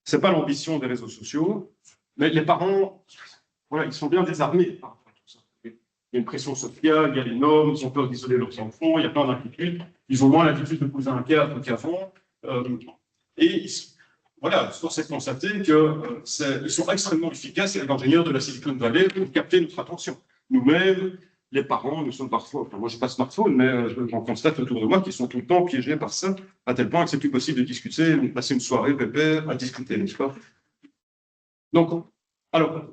Ce n'est pas l'ambition des réseaux sociaux, mais les parents, voilà, ils sont bien désarmés par rapport à tout ça. Il y a une pression sociale, il y a les normes, ils ont peur d'isoler leurs enfants, il y a plein d'inquiétudes. Ils ont moins l'habitude de poser un cadre qu'avant. Et voilà, force est de constater qu'ils sont extrêmement efficaces, les ingénieurs de la Silicon Valley, pour capter notre attention. Nous-mêmes, les parents, nous sommes parfois, enfin, moi je n'ai pas de smartphone, mais j'en constate autour de moi qu'ils sont tout le temps piégés par ça, à tel point que c'est plus possible de discuter, de passer une soirée pépère à discuter, n'est-ce pas? Donc, alors,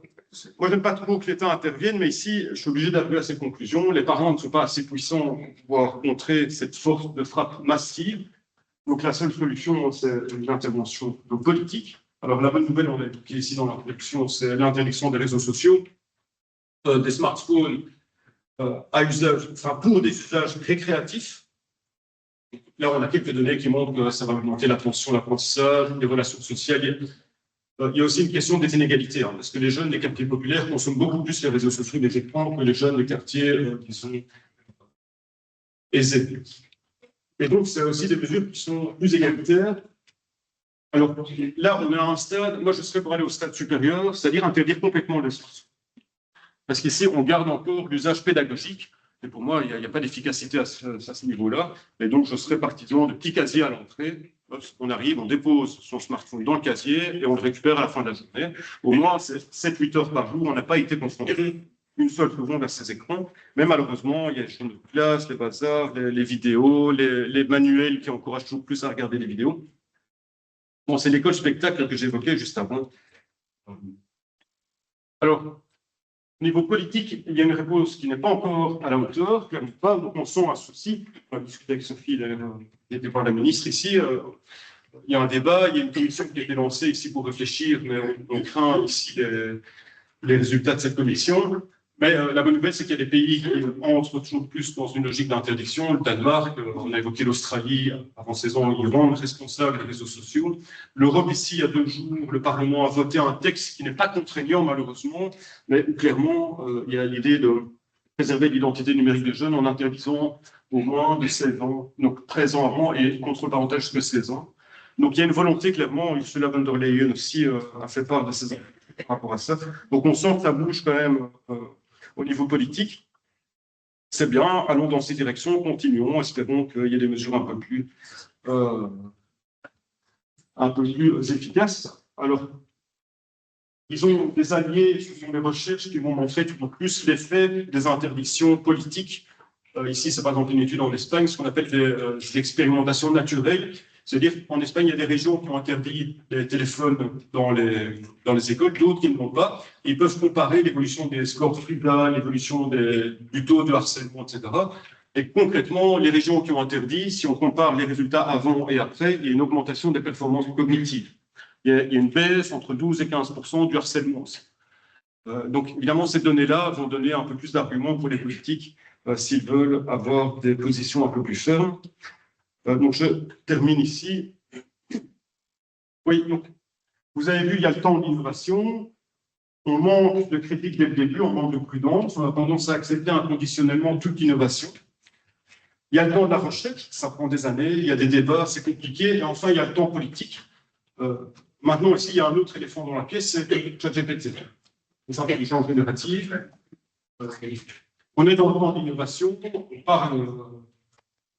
moi j'aime pas trop que l'État intervienne, mais ici, je suis obligé d'arriver à ces conclusions. Les parents ne sont pas assez puissants pour pouvoir contrer cette force de frappe massive. Donc la seule solution, c'est l'intervention politique. Alors la bonne nouvelle, on l'a évoqué ici dans l'introduction, c'est l'interdiction des réseaux sociaux, des smartphones, à usage, enfin pour des usages récréatifs. Là, on a quelques données qui montrent que ça va augmenter l'attention, l'apprentissage, les relations sociales. Il y a aussi une question des inégalités, parce que les jeunes des quartiers populaires consomment beaucoup plus les réseaux sociaux et les écrans que les jeunes des quartiers qui sont aisés. Et donc, c'est aussi des mesures qui sont plus égalitaires. Alors, là, on est à un stade, moi je serais pour aller au stade supérieur, c'est-à-dire interdire complètement les smartphones. Parce qu'ici, on garde encore l'usage pédagogique. Et pour moi, il n'y a pas d'efficacité à ce niveau-là. Et donc, je serais partisan de petits casiers à l'entrée. On arrive, on dépose son smartphone dans le casier et on le récupère à la fin de la journée. Au moins, c'est 7-8 heures par jour. On n'a pas été confronté une seule seconde à ces écrans. Mais malheureusement, il y a les chambres de classe, les bazars, les vidéos, les manuels qui encouragent toujours plus à regarder les vidéos. Bon, c'est l'école spectacle que j'évoquais juste avant. Alors, au niveau politique, il y a une réponse qui n'est pas encore à la hauteur, clairement pas. Donc, on sent un souci. On va discuter avec Sophie, était par la ministre ici. Il y a un débat, il y a une commission qui a été lancée ici pour réfléchir, mais on craint ici les résultats de cette commission. Mais la bonne nouvelle, c'est qu'il y a des pays qui entrent toujours plus dans une logique d'interdiction. Le Danemark, on a évoqué l'Australie avant 16 ans, ils rendent responsables des réseaux sociaux. L'Europe, ici, il y a 2 jours, le Parlement a voté un texte qui n'est pas contraignant, malheureusement, mais clairement, il y a l'idée de préserver l'identité numérique des jeunes en interdisant au moins de 16 ans, donc 13 ans avant et contre le parentage jusqu'à 16 ans. Donc il y a une volonté, clairement, Ursula von der Leyen aussi a fait part de ses enjeux par rapport à ça. Donc on sent que ça bouge quand même au niveau politique. C'est bien, allons dans ces directions, continuons, espérons qu'il y ait des mesures un peu plus efficaces. Alors, ils ont des alliés, ce sont des recherches qui vont montrer toujours plus l'effet des interdictions politiques. Ici, c'est par exemple une étude en Espagne, ce qu'on appelle des expérimentations naturelles. C'est-à-dire qu'en Espagne, il y a des régions qui ont interdit les téléphones dans les écoles, d'autres qui ne l'ont pas. Ils peuvent comparer l'évolution des scores FRIDA, l'évolution du taux de harcèlement, etc. Et concrètement, les régions qui ont interdit, si on compare les résultats avant et après, il y a une augmentation des performances cognitives. Il y a une baisse entre 12 et 15% du harcèlement aussi. Donc, évidemment, ces données-là vont donner un peu plus d'arguments pour les politiques s'ils veulent avoir des positions un peu plus fermes. Donc, je termine ici. Oui, donc, vous avez vu, il y a le temps d'innovation. On manque de critique dès le début, on manque de prudence. On a tendance à accepter inconditionnellement toute innovation. Il y a le temps de la recherche, ça prend des années. Il y a des débats, c'est compliqué. Et enfin, il y a le temps politique. Maintenant, ici, il y a un autre éléphant dans la pièce, c'est ChatGPT. Les intelligences génératives. On est dans le temps d'innovation. On parle...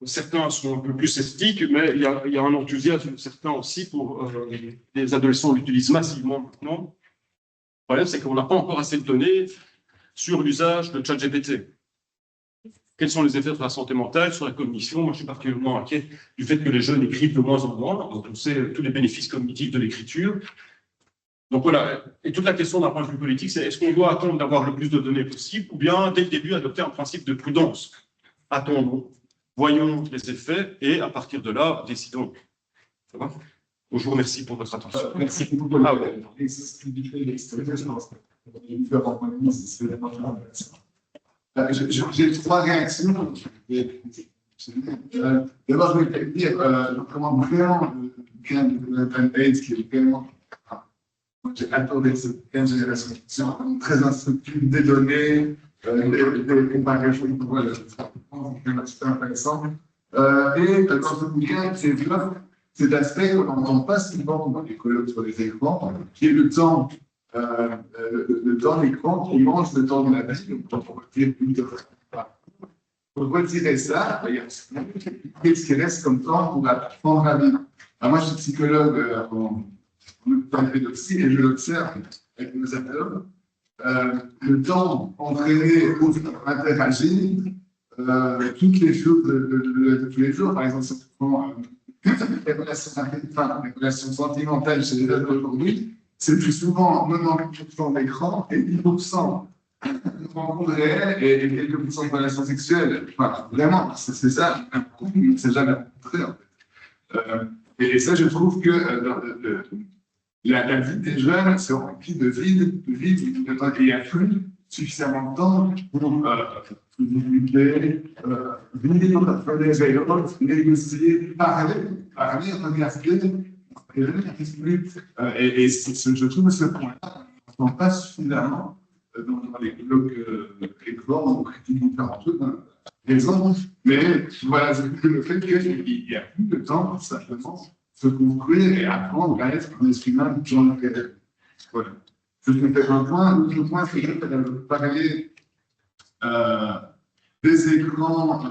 Certains sont un peu plus sceptiques, mais il y a un enthousiasme certain aussi pour les adolescents l'utilisent massivement maintenant. Le problème, c'est qu'on n'a pas encore assez de données. sur l'usage de ChatGPT. Quels sont les effets sur la santé mentale, sur la cognition? Moi, je suis particulièrement inquiet du fait que les jeunes écrivent de moins en moins. On sait tous les bénéfices cognitifs de l'écriture. Donc voilà, et toute la question d'un point de vue politique, c'est est-ce qu'on doit attendre d'avoir le plus de données possible ou bien, dès le début, adopter un principe de prudence? Attendons, voyons les effets et à partir de là, décidons. Ça va? Je vous remercie pour votre attention. Merci beaucoup. Ah ouais. J'ai trois réactions. D'abord, je vais dire, je recommande vraiment le bouquin de Jonathan Haidt, qui est vraiment. J'ai adoré ce bouquin, c'est très instructif, des données, des comparaisons, c'est intéressant. Et dans ce bouquin, c'est cet aspect qu'on n'entend pas souvent dans les colloques sur les écrans, qui est le temps d'écran qui mange le temps de la vie, donc on va dire une heure. Pour retirer ça, il y a ce qui reste comme temps pour apprendre à vivre. Alors moi, je suis psychologue en pédagogie et je l'observe avec nos ados. Le temps entraîné pour interagir, toutes les choses de tous les jours, par exemple, si on prend les relations sentimentales chez les jeunes d'aujourd'hui, c'est plus souvent 90% d'écran et 10% de rencontres réelles et quelques pourcents de relations sexuelles. Enfin, vraiment, c'est ça, un couple, on ne s'est jamais rencontré, en fait. Et ça, je trouve que la vie des jeunes se remplit de vide, et il n'y a plus suffisamment de temps pour discuter, vivre, faire des réunions, négocier, parler, regarder. Et je trouve ce point-là, on n'entend pas suffisamment dans les blogs écrans, on critique différentes choses, raison, mais voilà, le fait qu'il n'y a plus de temps pour simplement se construire et apprendre à être un être humain dans le réel. Voilà. Je vais faire un point. L'autre point, c'est que je vais parler des écrans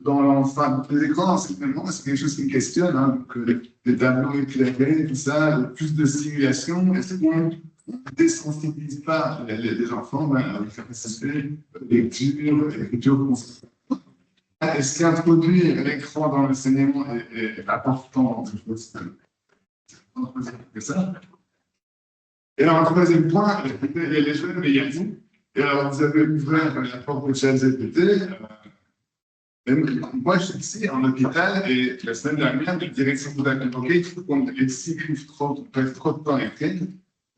dans l'enfant. Les écrans, c'est quelque chose qui me questionne. Hein, donc, les tableaux éclairés, tout ça, plus de stimulation. Est-ce qu'on ne désensibilise pas les enfants avec la capacité de lecture, écriture, est-ce qu'introduire l'écran dans l'enseignement est important? Je pense que ça. Et alors, un troisième point, il y a les jeunes, mais il y a nous. Et alors, vous avez ouvert la porte de ChatGPT. Moi, je suis ici en hôpital et la semaine dernière, la direction vous a convoqué, il faut qu'on écrive trop de temps à écrire.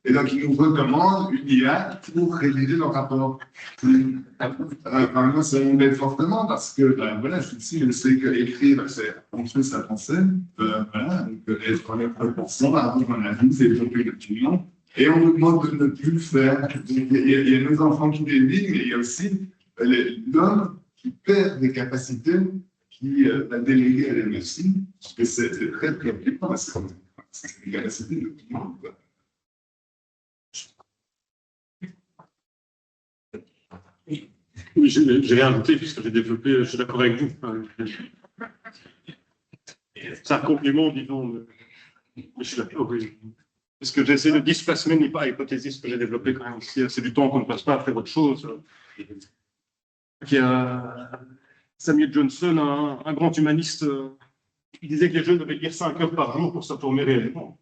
Et donc, ils nous recommandent une IA pour rédiger leur rapport. Moi, ça m'embête fortement parce que, voilà, je suis ici, je sais qu'écrire, c'est construire sa pensée. Voilà, donc être honnête pour avoir un avis, c'est développer le client. Et on nous demande de ne plus le faire. Il y a nos enfants qui délivrent, mais il y a aussi l'homme qui perd des capacités, qui va déléguer à la machine, parce que c'est très préoccupant, parce que c'est des capacités de tout le monde. Oui, j'ai rien ajouté puisque j'ai développé, je suis d'accord avec vous. C'est un compliment, disons. Je suis d'accord, oui. Parce que j'essaie de displacer n'est pas hypothéser ce que j'ai développé quand même ici. C'est du temps qu'on ne passe pas à faire autre chose. Il y a Samuel Johnson, un grand humaniste, qui disait que les jeunes devaient lire 5 heures par jour pour se former réellement.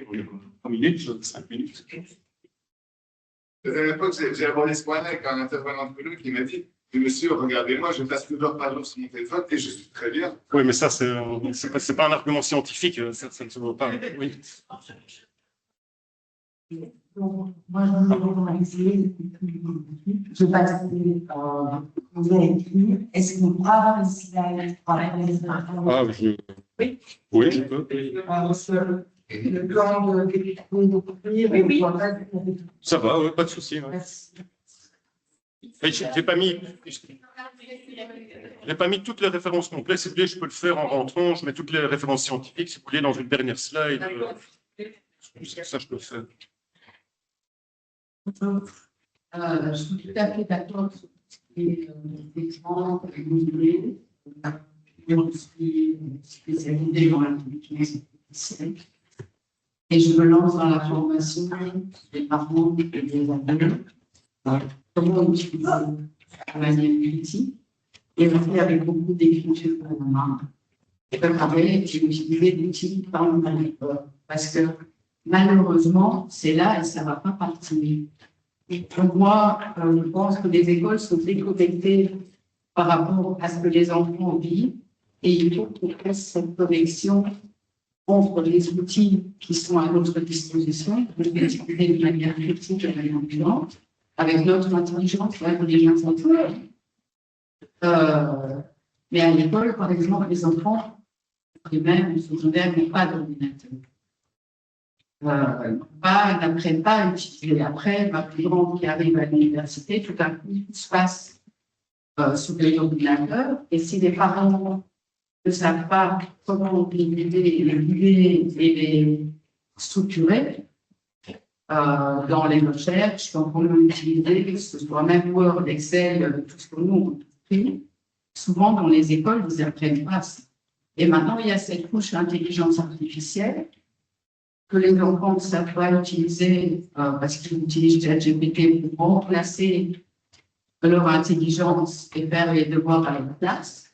On est 3 minutes, 5 minutes. À l'époque, j'ai abordé ce point-là avec un intervenant de nous qui m'a dit monsieur, regardez-moi, je passe 2 heures par jour sur mon téléphone et je suis très bien. Oui, mais ça, c'est pas un argument scientifique, ça ne se voit pas. Oui. Donc, moi, je vais essayer de passer vous avez écrit. Est-ce qu'on pourra avoir les slides pour les Ah, oui. Oui. Oui, je peux. Le plan de Oui. Ça va, ouais, pas de souci. Ouais. J'ai pas mis toutes les références complètes. Si vous voulez, je peux le faire en rentrant. Je mets toutes les références scientifiques. Si vous voulez, dans une dernière slide. Ça, je peux le faire. Je suis tout à fait d'accord sur les écrans régulés. Je suis spécialisée dans l'intelligence artificielle. Et je me lance dans la formation des parents et des ados comment utiliser de manière critique et aussi avec beaucoup d'écriture pour la main. Et préparer et utiliser l'outil par l'école. Parce que malheureusement, c'est là et ça ne va pas partir. Donc moi, je pense que les écoles sont déconnectées par rapport à ce que les enfants vivent et il faut qu'on fasse cette connexion entre les outils qui sont à notre disposition, de les utiliser de manière critique et de manière violente, avec notre intelligence, l'intelligence naturelle. Mais à l'école, par exemple, les enfants primaires ou secondaires n'ont pas d'ordinateur. N'apprennent pas à utiliser. Après, ma plus grande qui arrive à l'université, tout à coup, tout se passe sur les ordinateurs. Et si les parents ne savent pas comment les guider et les structurer dans les recherches, dans comment utiliser, que ce soit même Word, Excel, tout ce que nous on fait, souvent dans les écoles, ils n'apprennent pas ça. Et maintenant, il y a cette couche d'intelligence artificielle que les enfants ne savent pas utiliser parce qu'ils utilisent ChatGPT pour remplacer leur intelligence et faire les devoirs à leur place.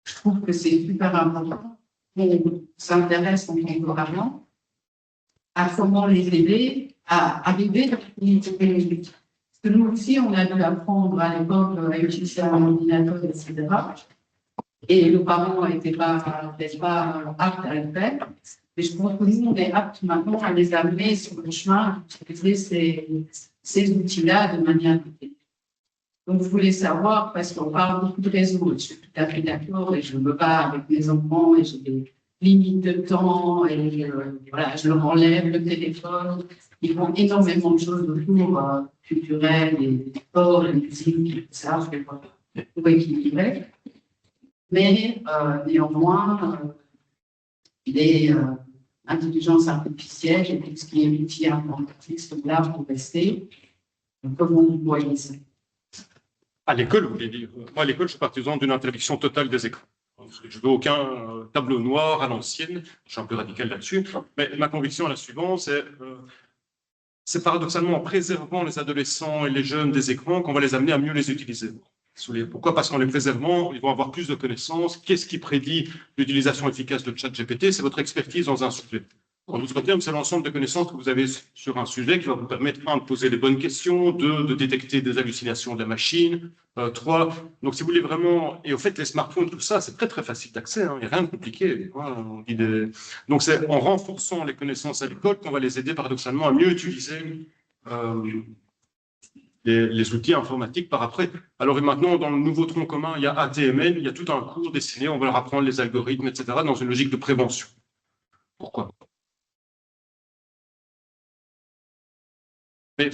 Je trouve que c'est super important qu'on s'intéresse en tant que parents à comment les aider à arriver à l'utilité. Parce que nous aussi, on a dû apprendre à l'époque à utiliser un ordinateur, etc. Et nos parents n'étaient pas aptes à le faire. Mais je pense que nous, on est aptes maintenant à les amener sur le chemin d'utiliser ces outils-là de manière adaptée. Donc, je voulais savoir, parce qu'on parle beaucoup de réseaux, je suis tout à fait d'accord, et je me bats avec mes enfants, et j'ai des limites de temps, et voilà, je leur enlève le téléphone. Ils font énormément de choses autour culturelles, et sport, et musique, et tout ça, pour équilibrer. Mais néanmoins, les intelligences artificielles et tout ce qui est outils informatiques sont là pour rester. Comment vous voyez ça? À l'école, vous voulez dire? Moi, à l'école, je suis partisan d'une interdiction totale des écrans. Je veux aucun tableau noir à l'ancienne. Je suis un peu radical là-dessus. Mais ma conviction est la suivante, c'est paradoxalement en préservant les adolescents et les jeunes des écrans qu'on va les amener à mieux les utiliser. Pourquoi? Parce qu'en les préservant, ils vont avoir plus de connaissances. Qu'est-ce qui prédit l'utilisation efficace de ChatGPT? C'est votre expertise dans un sujet. En d'autres termes, c'est l'ensemble des connaissances que vous avez sur un sujet qui va vous permettre, un, de poser les bonnes questions, deux, de détecter des hallucinations de la machine, trois, donc si vous voulez vraiment, et au fait, les smartphones, tout ça, c'est très très facile d'accès, hein, il n'y a rien de compliqué. Hein, donc c'est en renforçant les connaissances à l'école qu'on va les aider paradoxalement à mieux utiliser les outils informatiques par après. Alors et maintenant, dans le nouveau tronc commun, il y a ATML, il y a tout un cours destiné, on va leur apprendre les algorithmes, etc., dans une logique de prévention. Pourquoi? Mais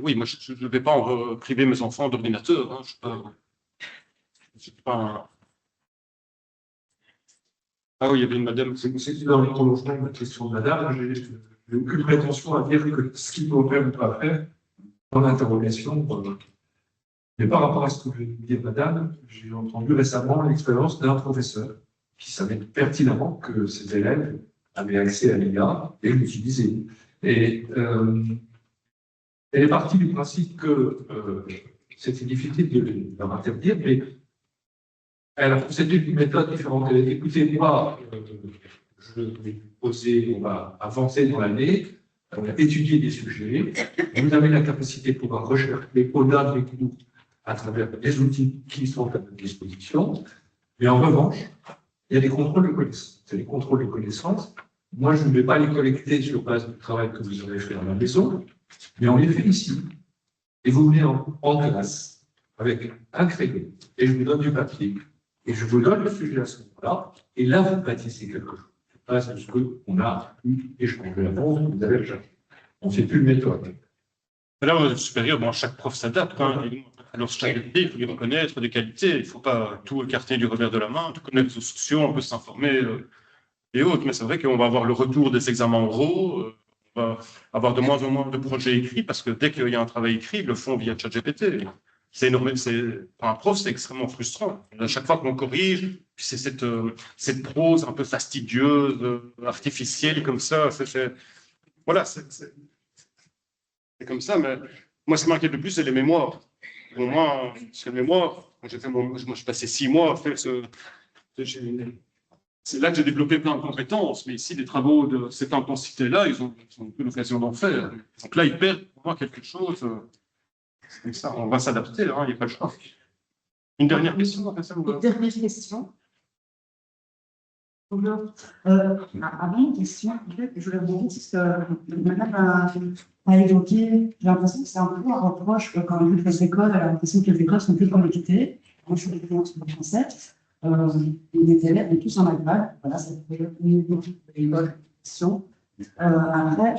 oui, moi, je ne vais pas en priver mes enfants d'ordinateur. Hein, je suis pas Ah oui, il y avait une madame. C'est dans le prolongement de la question de madame. Je n'ai aucune prétention à dire que ce qu'il faut faire ou pas faire dans l'interrogation. Mais par rapport à ce que je disais madame, j'ai entendu récemment l'expérience d'un professeur qui savait pertinemment que ses élèves avaient accès à l'IA et l'utilisaient. Et elle est partie du principe que c'était difficile de leur interdire, mais elle a procédé d'une méthode différente. Elle a dit, écoutez, moi, je vais poser, on va avancer dans l'année, on va étudier des sujets, vous avez la capacité de pouvoir rechercher au-delà de nous à travers les outils qui sont à notre disposition, mais en revanche, il y a des contrôles de connaissances. C'est les contrôles de connaissances. Moi, je ne vais pas les collecter sur base du travail que vous aurez fait à la maison, mais on les fait ici. Et vous venez en classe avec un crayon, et je vous donne du papier, et je vous donne le sujet à ce moment-là, et là, vous bâtissez quelque chose. Sur base de ce qu'on a pu échanger avant, vous avez déjà. On ne fait plus de méthode. Là, au supérieur, bon, chaque prof s'adapte. Hein. Alors, chaque qualité, il faut lui reconnaître des qualités. Il ne faut pas tout écarter du revers de la main, tout connaître les réseaux sociaux, on peut s'informer et autres. Mais c'est vrai qu'on va avoir le retour des examens oraux, on va avoir de moins en moins de projets écrits, parce que dès qu'il y a un travail écrit, ils le font via ChatGPT. C'est énorme. Pour un prof, c'est extrêmement frustrant. À chaque fois qu'on corrige, puis c'est cette prose un peu fastidieuse, artificielle, comme ça. Voilà, c'est comme ça, mais Moi, ce qui m'inquiète le plus, c'est les mémoires. Pour moi, c'est les mémoires. Quand j'ai fait moi, je passais 6 mois à faire c'est là que j'ai développé plein de compétences. Mais ici, les travaux de cette intensité-là, ils ont eu l'occasion d'en faire. Donc là, ils perdent pour moi quelque chose. C'est comme ça, on va s'adapter, hein, il n'y a pas le choix. Une dernière question, après ça, ou... Une dernière question. Bonjour. Avant une question, en fait, je voulais vous demander ce que madame a évoqué. J'ai l'impression que c'est un peu un reproche que quand on dit que les écoles, elle a l'impression que les écoles sont plus connectées. Moi, je suis étudiante sur le français. Les élèves, tous en Allemagne. Voilà, c'est l'école. Après,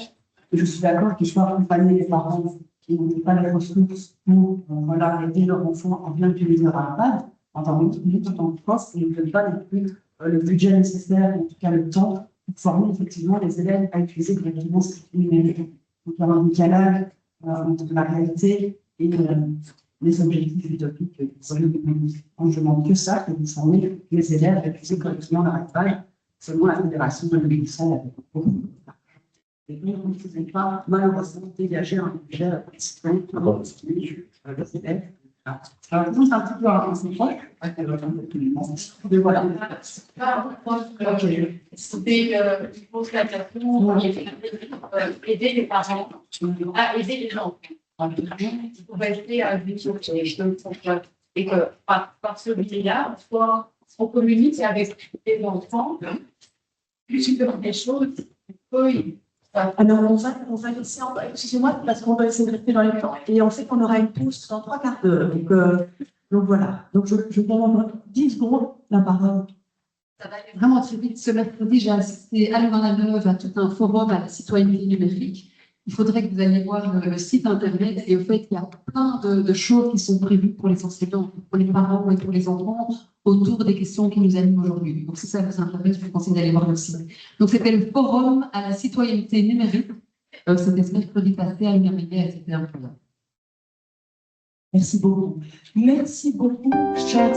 je suis d'accord qu'il faut accompagner les parents qui n'ont pas les ressources pour voilà, aider leur enfant à bien utiliser leur iPad. Enfin, nous, tout en France, ils ne donnent pas non plus le budget nécessaire, en tout cas le temps, pour former effectivement les élèves à utiliser correctement ce qui est numérique. Donc, il y a un décalage entre la réalité et les objectifs utopiques. Je ne demande que ça, que vous formez les élèves à utiliser correctement leur iPad, selon la Fédération de l'Université avec beaucoup. Et donc, vous ne pouvez pas, malheureusement, dégager un budget citoyen pour les élèves. Alors, c'est un petit peu un reproche. Mais voilà. Ok. C'était une pose la question, aider les parents à aider les gens. Pour rester à vivre et que par ce biais-là, on communique avec les enfants, plus des choses. Alors, on va laisser, excusez-moi, parce qu'on va essayer de rester dans les temps, et on sait qu'on aura une pause dans 3/4 d'heure. Donc voilà. Donc, je demande 10 secondes la parole. Ça va aller vraiment très vite. Ce mercredi, j'ai assisté à Louvain-la-Neuve à tout un forum à la citoyenneté numérique. Il faudrait que vous alliez voir le site internet et au fait, il y a plein de choses qui sont prévues pour les enseignants, pour les parents et pour les enfants autour des questions qui nous animent aujourd'hui. Donc, si ça vous intéresse, je vous conseille d'aller voir le site. Donc, c'était le forum à la citoyenneté numérique. C'était ce mercredi passé à l'Université, c'était incroyable. Merci beaucoup. Merci beaucoup, chers